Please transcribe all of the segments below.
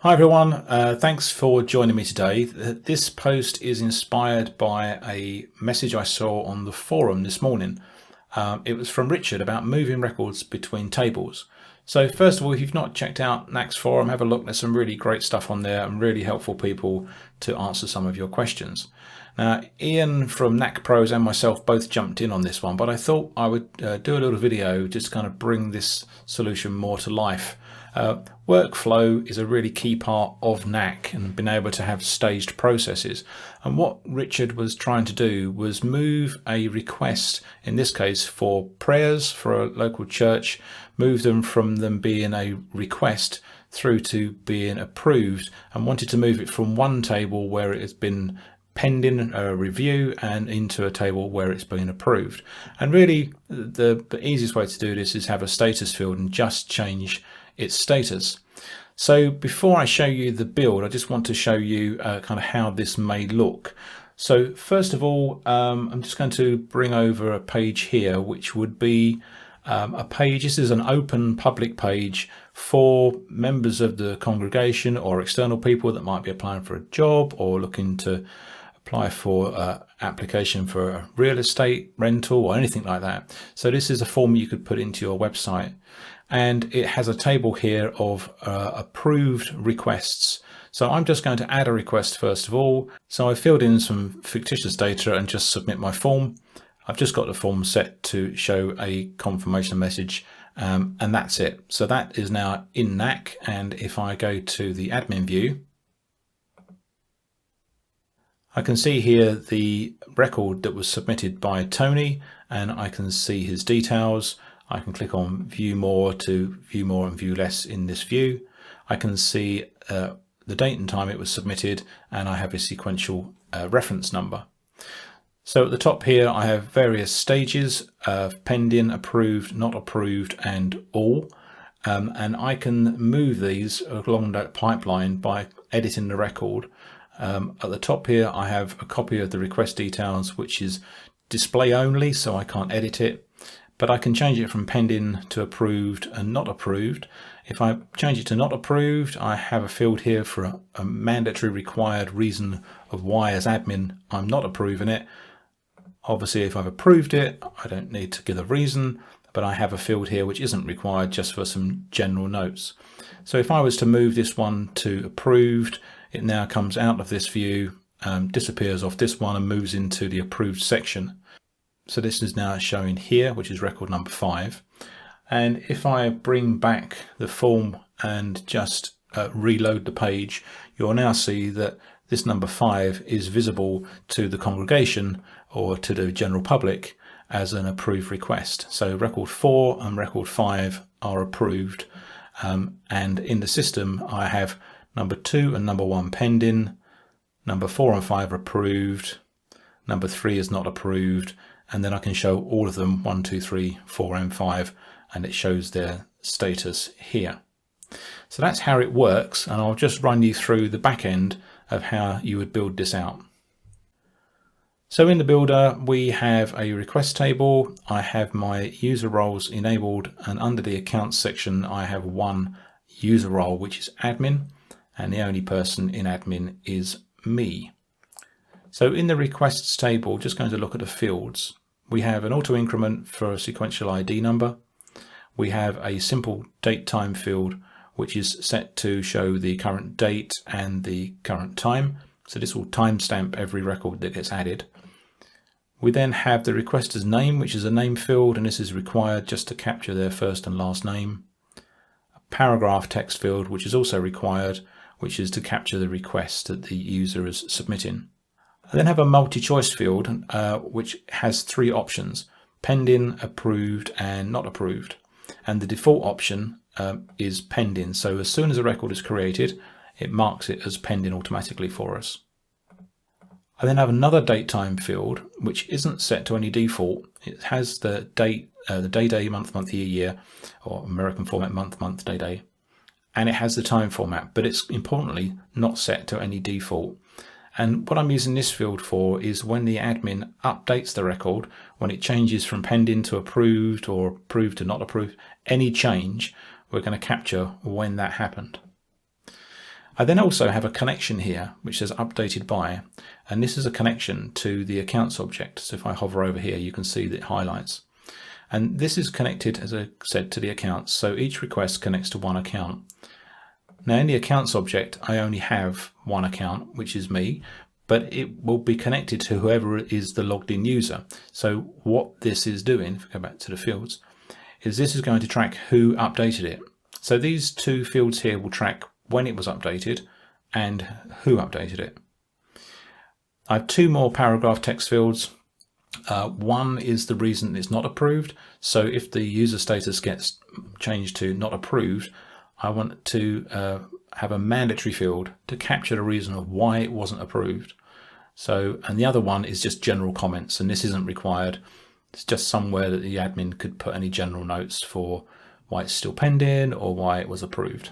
Hi everyone, thanks for joining me today. This post is inspired by a message I saw on the forum this morning. It was from Richard about moving records between tables. So first of all, if you've not checked out Knack's Forum, have a look. There's some really great stuff on there and really helpful people to answer some of your questions. Now, Ian from Knack Pros and myself both jumped in on this one, but I thought I would do a little video just to kind of bring this solution more to life. Workflow is a really key part of Knack and being able to have staged processes. And what Richard was trying to do was move a request, in this case for prayers for a local church, move them from them being a request through to being approved, and wanted to move it from one table where it has been pending a review and into a table where it's been approved. And really the easiest way to do this is have a status field and just change its status. So before I show you the build, I just want to show you kind of how this may look. So first of all, I'm just going to bring over a page here, which would be a page. This is an open public page for members of the congregation or external people that might be applying for a job or looking to apply for application for a real estate rental or anything like that. So this is a form you could put into your website, and it has a table here of approved requests. So I'm just going to add a request first of all. So I filled in some fictitious data and just submit my form. I've just got the form set to show a confirmation message, and that's it. So that is now in Knack, and if I go to the admin view, I can see here the record that was submitted by Tony, and I can see his details. I can click on view more to view more and view less in this view. I can see the date and time it was submitted, and I have a sequential reference number. So at the top here, I have various stages of pending, approved, not approved, and all. And I can move these along that pipeline by editing the record. At the top here, I have a copy of the request details, which is display only, so I can't edit it, but I can change it from pending to approved and not approved. If I change it to not approved, I have a field here for a mandatory required reason of why as admin I'm not approving it. Obviously, if I've approved it, I don't need to give a reason, but I have a field here which isn't required, just for some general notes. So if I was to move this one to approved, it now comes out of this view, disappears off this one and moves into the approved section. So this is now showing here, which is record number 5. And if I bring back the form and just reload the page, you'll now see that this number 5 is visible to the congregation or to the general public as an approved request. So record 4 and record 5 are approved. And in the system, I have number 2 and number 1 pending, number 4 and 5 approved, number 3 is not approved, and then I can show all of them 1, 2, 3, 4 and 5, and it shows their status here. So that's how it works, and I'll just run you through the back end of how you would build this out. So in the builder, we have a request table. I have my user roles enabled, and under the accounts section, I have one user role, which is admin, and the only person in admin is me. So in the requests table, just going to look at the fields. We have an auto increment for a sequential ID number. We have a simple date time field, which is set to show the current date and the current time. So this will timestamp every record that gets added. We then have the requester's name, which is a name field, and this is required just to capture their first and last name. A paragraph text field, which is also required, which is to capture the request that the user is submitting. I then have a multi-choice field, which has 3 options: pending, approved, and not approved. And the default option is pending. So as soon as a record is created, it marks it as pending automatically for us. I then have another date time field, which isn't set to any default. It has the date, day, month, year, or American format, month, day. And it has the time format, but it's importantly not set to any default. And what I'm using this field for is when the admin updates the record, when it changes from pending to approved or approved to not approved, any change, we're going to capture when that happened. I then also have a connection here which says updated by, and this is a connection to the accounts object. So if I hover over here, you can see that it highlights. And this is connected, as I said, to the accounts. So each request connects to one account. Now in the accounts object, I only have one account, which is me, but it will be connected to whoever is the logged in user. So what this is doing, if we go back to the fields, is this is going to track who updated it. So these two fields here will track when it was updated and who updated it. I have two more paragraph text fields. One is the reason it's not approved. So if the user status gets changed to not approved, I want to have a mandatory field to capture the reason of why it wasn't approved. So, and the other one is just general comments, and this isn't required. It's just somewhere that the admin could put any general notes for why it's still pending or why it was approved.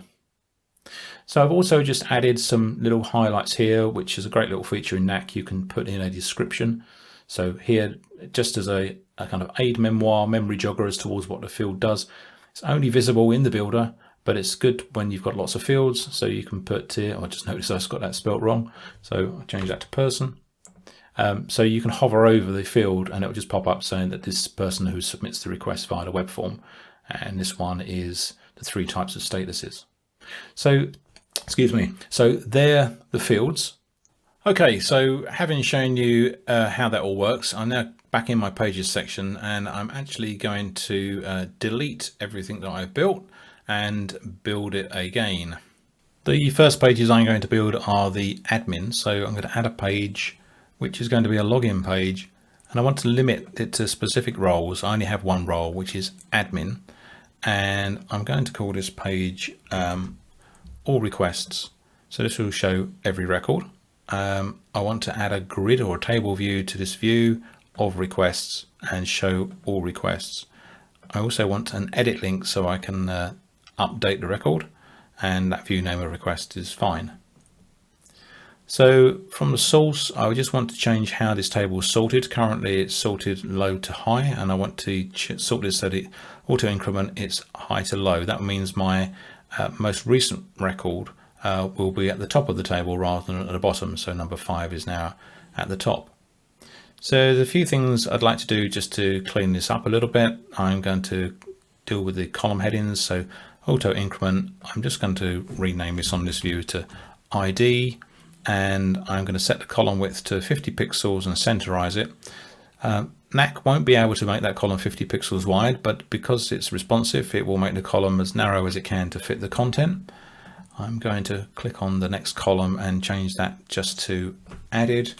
So I've also just added some little highlights here, which is a great little feature in Knack. You can put in a description. So here, just as a kind of aid memoir, memory jogger as towards what the field does. It's only visible in the builder, but it's good when you've got lots of fields. So you can put here, I just noticed I've got that spelt wrong. So I'll change that to person. So you can hover over the field and it will just pop up saying that this person who submits the request via the web form. And this one is the 3 types of statuses. So, excuse me, so they're the fields. Okay, so having shown you how that all works, I'm now back in my pages section and I'm actually going to delete everything that I've built and build it again. The first pages I'm going to build are the admin. So I'm going to add a page, which is going to be a login page. And I want to limit it to specific roles. I only have one role, which is admin. And I'm going to call this page all requests. So this will show every record. I want to add a grid or a table view to this view of requests and show all requests. I also want an edit link so I can update the record, and that view name of request is fine. So from the source, I just want to change how this table is sorted. Currently it's sorted low to high, and I want to sort this so that it auto increment its high to low. That means my most recent record will be at the top of the table rather than at the bottom. So number 5 is now at the top. So there's a few things I'd like to do just to clean this up a little bit. I'm going to deal with the column headings. So auto increment, I'm just going to rename this on this view to ID, and I'm going to set the column width to 50 pixels and centerize it. Knack won't be able to make that column 50 pixels wide, but because it's responsive, it will make the column as narrow as it can to fit the content. I'm going to click on the next column and change that just to added.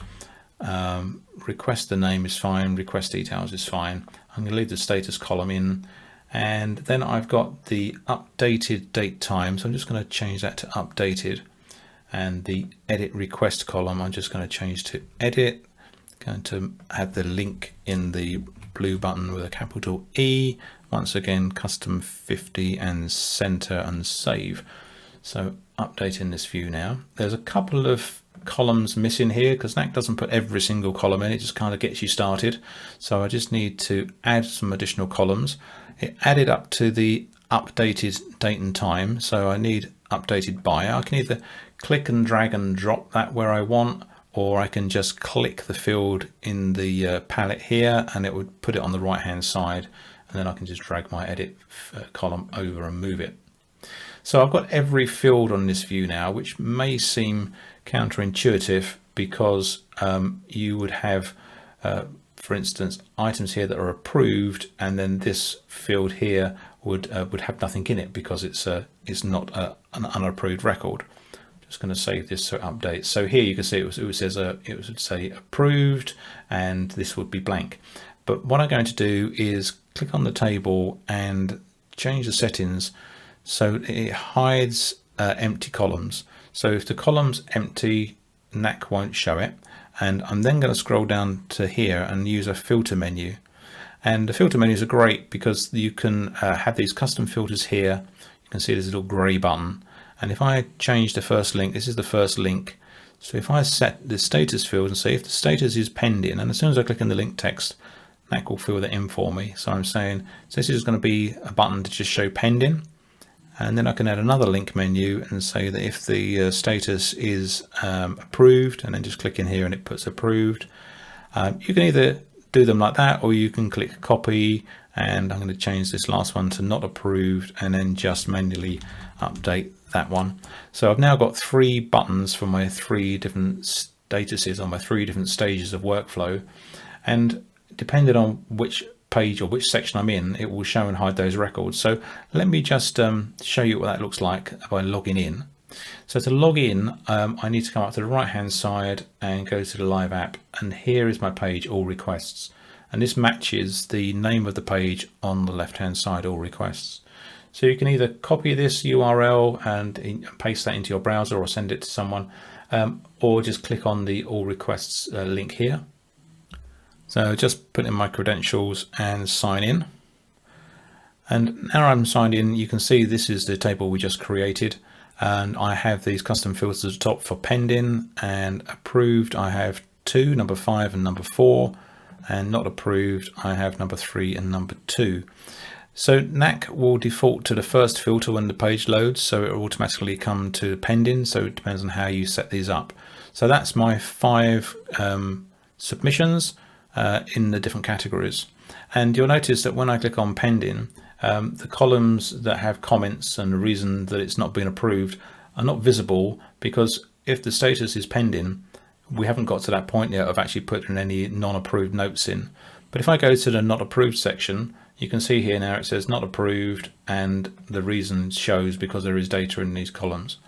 Request the name is fine, request details is fine. I'm going to leave the status column in, and then I've got the updated date time, so I'm just going to change that to updated. And the edit request column, I'm just going to change to edit. Going to add the link in the blue button with a capital E. Once again, custom 50 and center and save. So updating this view now. There's a couple of columns missing here because Knack doesn't put every single column in. It just kind of gets you started. So I just need to add some additional columns. It added up to the updated date and time. So I need updated by. I can either click and drag and drop that where I want, or I can just click the field in the palette here and it would put it on the right hand side, and then I can just drag my edit column over and move it. So I've got every field on this view now, which may seem counterintuitive because you would have, for instance, items here that are approved, and then this field here would have nothing in it because it's not an unapproved record. Just going to save this so it updates. So here you can see it would say approved, and this would be blank. But what I'm going to do is click on the table and change the settings so it hides empty columns. So if the column's empty, Knack won't show it. And I'm then going to scroll down to here and use a filter menu. And the filter menus are great because you can have these custom filters here. You can see there's a little grey button. And if I change the first link, this is the first link. So if I set the status field and say if the status is pending, and as soon as I click on the link text, Knack will fill that in for me. So I'm saying, so this is going to be a button to just show pending. And then I can add another link menu and say that if the status is approved, and then just click in here and it puts approved. You can either do them like that, or you can click copy, and I'm going to change this last one to not approved, and then just manually update that one. So I've now got 3 buttons for my 3 different statuses on my 3 different stages of workflow, and depending on which page or which section I'm in, it will show and hide those records. So let me just show you what that looks like by logging in. So to log in, I need to come up to the right hand side and go to the live app, and here is my page, all requests, and this matches the name of the page on the left hand side, all requests. So you can either copy this URL and paste that into your browser or send it to someone, or just click on the all requests link here. So just put in my credentials and sign in. And now I'm signed in, you can see this is the table we just created. And I have these custom filters at the top for pending and approved. I have 2, number 5 and number 4, and not approved. I have number 3 and number 2. So Knack will default to the first filter when the page loads, so it will automatically come to pending. So it depends on how you set these up. So that's my 5 submissions in the different categories. And you'll notice that when I click on pending, the columns that have comments and the reason that it's not been approved are not visible, because if the status is pending, we haven't got to that point yet of actually putting any non-approved notes in. But if I go to the not approved section, you can see here now it says not approved, and the reason shows because there is data in these columns.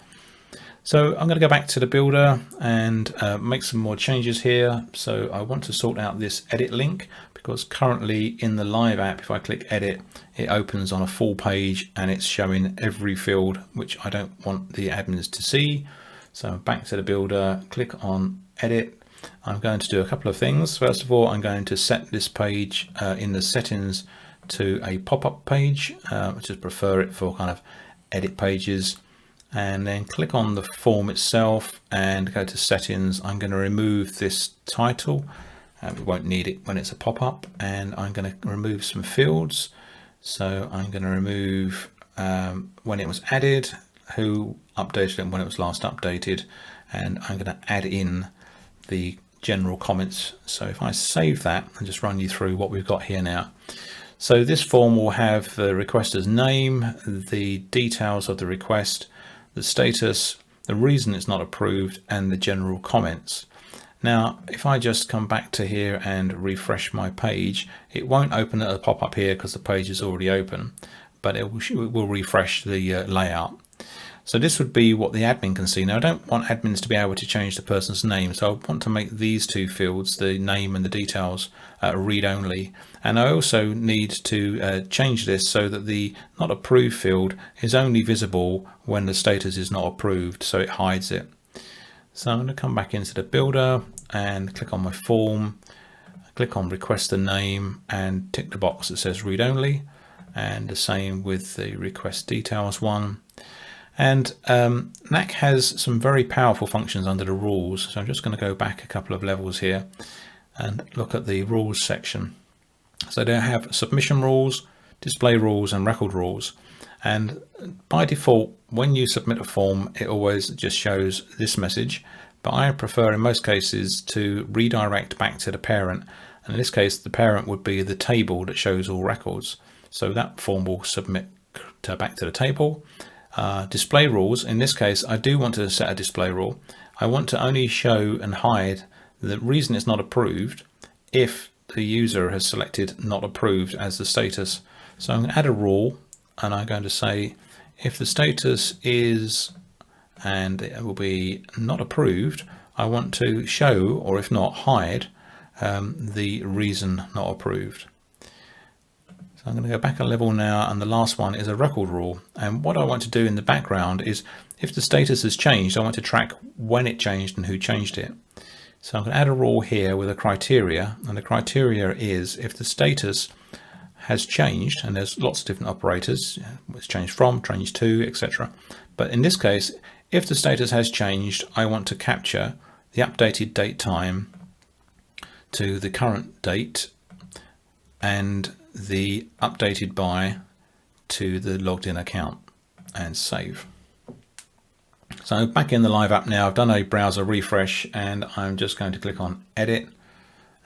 So I'm going to go back to the builder and make some more changes here. So I want to sort out this edit link, because currently in the live app, if I click edit, it opens on a full page and it's showing every field, which I don't want the admins to see. So back to the builder, click on edit. I'm going to do a couple of things. First of all, I'm going to set this page in the settings to a pop-up page, which is prefer it for kind of edit pages. And then click on the form itself and go to settings. I'm going to remove this title. We won't need it when it's a pop-up, and I'm going to remove some fields. So I'm going to remove when it was added, who updated it, when it was last updated, and I'm going to add in the general comments. So if I save that and just run you through what we've got here now. So this form will have the requester's name, the details of the request, the status, the reason it's not approved, and the general comments. Now, if I just come back to here and refresh my page, it won't open a pop-up here because the page is already open, but it will refresh the layout. So this would be what the admin can see. Now, I don't want admins to be able to change the person's name, so I want to make these 2 fields, the name and the details, read only. And I also need to change this so that the not approved field is only visible when the status is not approved, so it hides it. So I'm going to come back into the builder and click on my form, click on request the name and tick the box that says read only, and the same with the request details one. And Knack has some very powerful functions under the rules. So I'm just going to go back a couple of levels here and look at the rules section. So they have submission rules, display rules, and record rules. And by default, when you submit a form, it always just shows this message. But I prefer in most cases to redirect back to the parent. And in this case, the parent would be the table that shows all records. So that form will submit back to the table. Display rules, in this case, I do want to set a display rule. I want to only show and hide the reason it's not approved if the user has selected not approved as the status. So I'm going to add a rule, and I'm going to say if the status is, and it will be not approved, I want to show, or if not hide, the reason not approved. So I'm going to go back a level now, and the last one is a record rule. And what I want to do in the background is, if the status has changed, I want to track when it changed and who changed it. So I'm going to add a rule here with a criteria, and the criteria is if the status has changed, and there's lots of different operators, it's changed from, changed to, etc. But in this case, if the status has changed, I want to capture the updated date time to the current date and the updated by to the logged in account. and save. So back in the live app now, I've done a browser refresh and I'm just going to click on edit,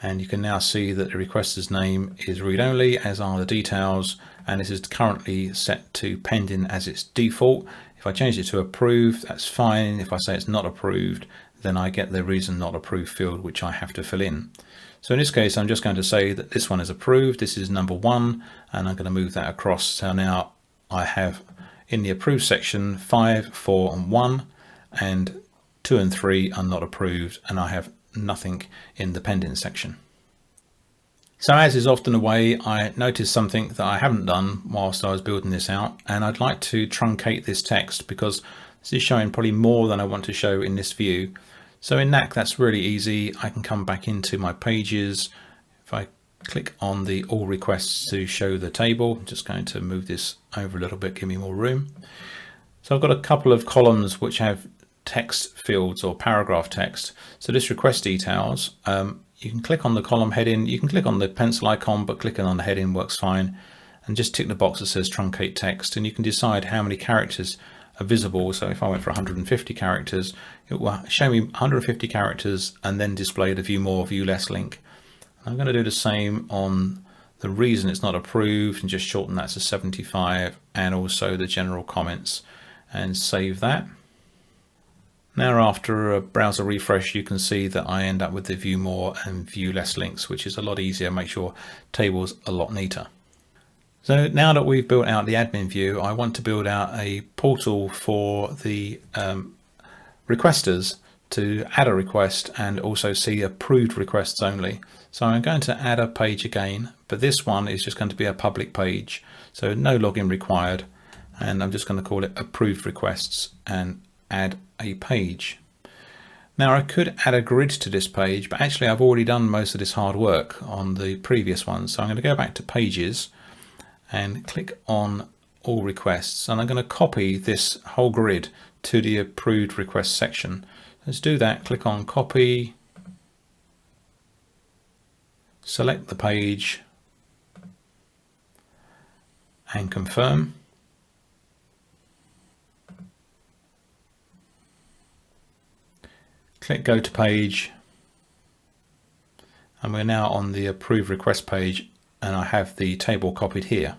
and you can now see that the requester's name is read only, as are the details, and this is currently set to pending as its default. If I change it to approved, that's fine. If I say it's not approved, then I get the reason not approved field, which I have to fill in. So in this case, I'm just going to say that this one is approved. This is number 1, and I'm going to move that across. So now I have in the approved section 5, 4 and 1, and 2 and 3 are not approved, and I have nothing in the pending section. So as is often the way, I noticed something that I haven't done whilst I was building this out, and I'd like to truncate this text because this is showing probably more than I want to show in this view. So in Knack, that's really easy. I can come back into my pages. If I click on the all requests to show the table, I'm just going to move this over a little bit, give me more room. So I've got a couple of columns which have text fields or paragraph text. So this request details, you can click on the column heading, you can click on the pencil icon, but clicking on the heading works fine, and just tick the box that says truncate text, and you can decide how many characters are visible. So if I went for 150 characters, it will show me 150 characters and then display the view more, view less link. I'm going to do the same on the reason it's not approved and just shorten that to 75, and also the general comments, and save that. Now after a browser refresh, you can see that I end up with the view more and view less links, which is a lot easier, makes your tables a lot neater. So now that we've built out the admin view, I want to build out a portal for the requesters to add a request and also see approved requests only. So I'm going to add a page again, but this one is just going to be a public page, so no login required, and I'm just going to call it approved requests and add a page. Now I could add a grid to this page, but actually I've already done most of this hard work on the previous one. So I'm going to go back to pages and click on all requests, and I'm going to copy this whole grid to the approved request section. Let's do that. Click on copy, select the page and confirm. Click go to page, and we're now on the approved request page, and I have the table copied here.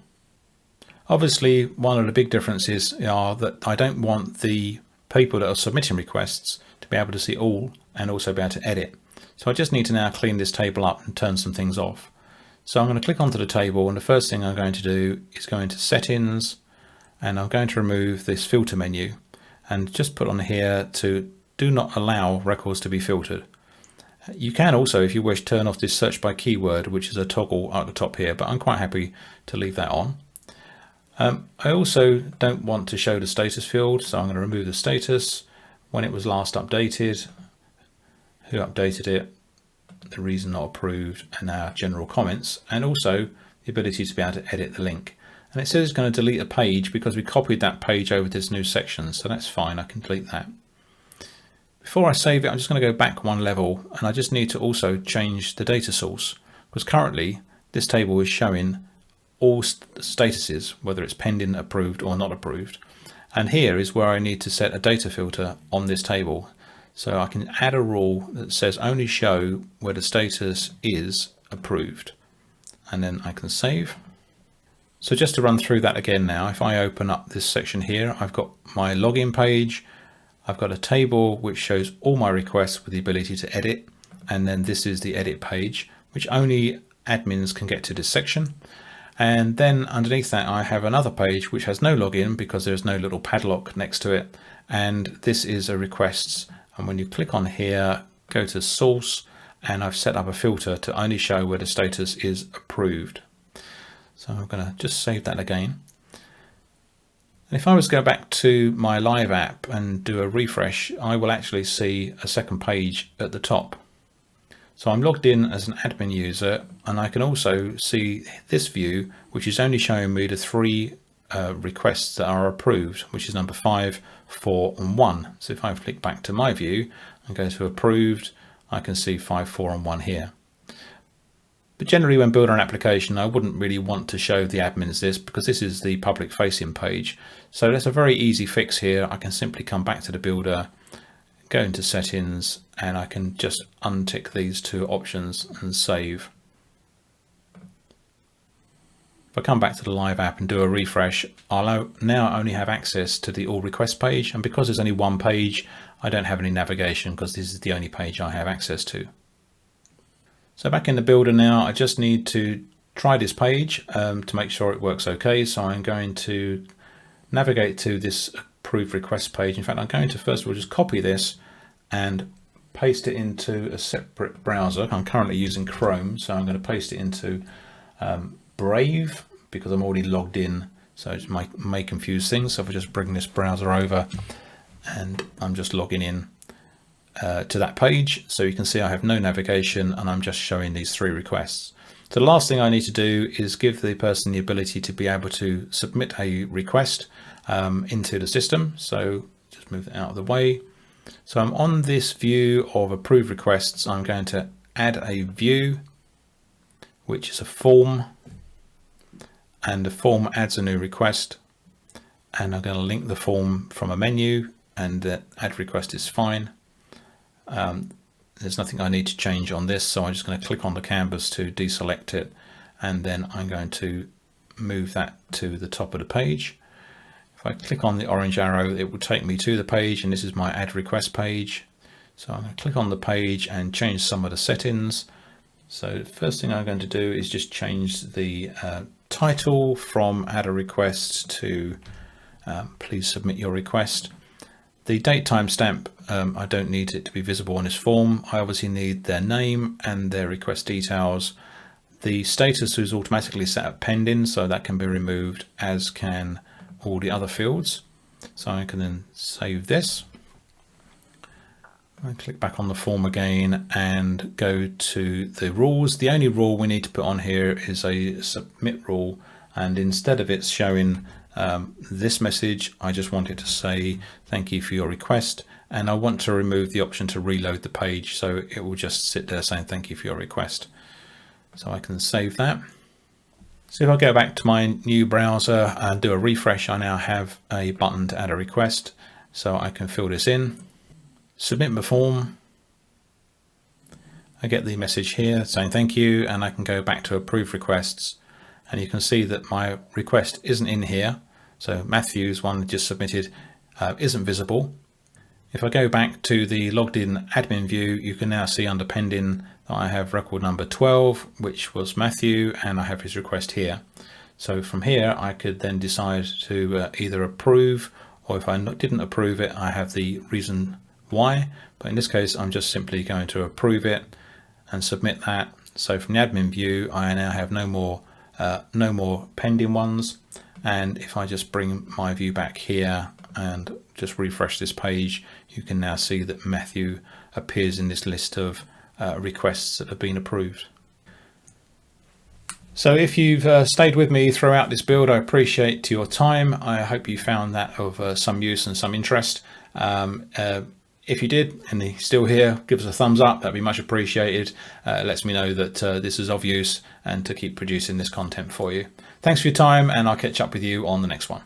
Obviously, one of the big differences are that I don't want the people that are submitting requests to be able to see all and also be able to edit. So I just need to now clean this table up and turn some things off. So I'm going to click onto the table, and the first thing I'm going to do is go into settings, and I'm going to remove this filter menu and just put on here to do not allow records to be filtered. You can also, if you wish, turn off this search by keyword, which is a toggle at the top here, but I'm quite happy to leave that on. I also don't want to show the status field, so I'm going to remove the status, when it was last updated, who updated it, the reason not approved, and our general comments, and also the ability to be able to edit the link. And it says it's going to delete a page because we copied that page over this new section, so that's fine, I can delete that. Before I save it, I'm just going to go back one level, and I just need to also change the data source, because currently this table is showing all statuses, whether it's pending, approved or not approved. And here is where I need to set a data filter on this table. So I can add a rule that says only show where the status is approved, and then I can save. So just to run through that again now, if I open up this section here, I've got my login page. I've got a table which shows all my requests with the ability to edit, and then this is the edit page, which only admins can get to this section. And then underneath that I have another page which has no login because there's no little padlock next to it, and this is a requests, and when you click on here, go to source, and I've set up a filter to only show where the status is approved. So I'm going to just save that again. And if I was to go back to my live app and do a refresh, I will actually see a second page at the top. So I'm logged in as an admin user, and I can also see this view, which is only showing me the 3 requests that are approved, which is number 5, 4 and 1. So if I flick back to my view and go to approved, I can see 5, 4 and 1 here. But generally when building an application, I wouldn't really want to show the admins this because this is the public facing page. So that's a very easy fix here. I can simply come back to the builder, go into settings, and I can just untick these two options and save. If I come back to the live app and do a refresh, I'll now only have access to the all request page. And because there's only one page, I don't have any navigation because this is the only page I have access to. So back in the builder now, I just need to try this page to make sure it works okay. So I'm going to navigate to this approved request page. In fact, I'm going to first of all just copy this and paste it into a separate browser. I'm currently using Chrome, so I'm going to paste it into Brave because I'm already logged in. So it may confuse things. So if I just bring this browser over and I'm just logging in to that page, so you can see I have no navigation and I'm just showing these three requests. So the last thing I need to do is give the person the ability to be able to submit a request into the system. So just move that out of the way. So I'm on this view of approved requests. I'm going to add a view, which is a form, and the form adds a new request. And I'm going to link the form from a menu, and the add request is fine. There's nothing I need to change on this, so I'm just going to click on the canvas to deselect it, and then I'm going to move that to the top of the page. If I click on the orange arrow, it will take me to the page, and this is my add request page. So I'm going to click on the page and change some of the settings. So the first thing I'm going to do is just change the title from add a request to please submit your request. The date timestamp, I don't need it to be visible on this form. I obviously need their name and their request details. The status is automatically set up pending, so that can be removed, as can all the other fields. So I can then save this. I click back on the form again and go to the rules. The only rule we need to put on here is a submit rule, and instead of it showing this message, I just want it to say thank you for your request, and I want to remove the option to reload the page, so it will just sit there saying thank you for your request. So I can save that. So if I go back to my new browser and do a refresh, I now have a button to add a request, so I can fill this in, submit the form. I get the message here saying thank you, and I can go back to approved requests, and you can see that my request isn't in here. So Matthew's one just submitted isn't visible. If I go back to the logged in admin view, you can now see under pending that I have record number 12, which was Matthew, and I have his request here. So from here, I could then decide to either approve, or if I didn't approve it, I have the reason why. But in this case, I'm just simply going to approve it and submit that. So from the admin view, I now have no more pending ones. And if I just bring my view back here and just refresh this page, you can now see that Matthew appears in this list of requests that have been approved. So if you've stayed with me throughout this build, I appreciate your time. I hope you found that of some use and some interest. If you did and you're still here, give us a thumbs up. That'd be much appreciated. It lets me know that this is of use and to keep producing this content for you. Thanks for your time, and I'll catch up with you on the next one.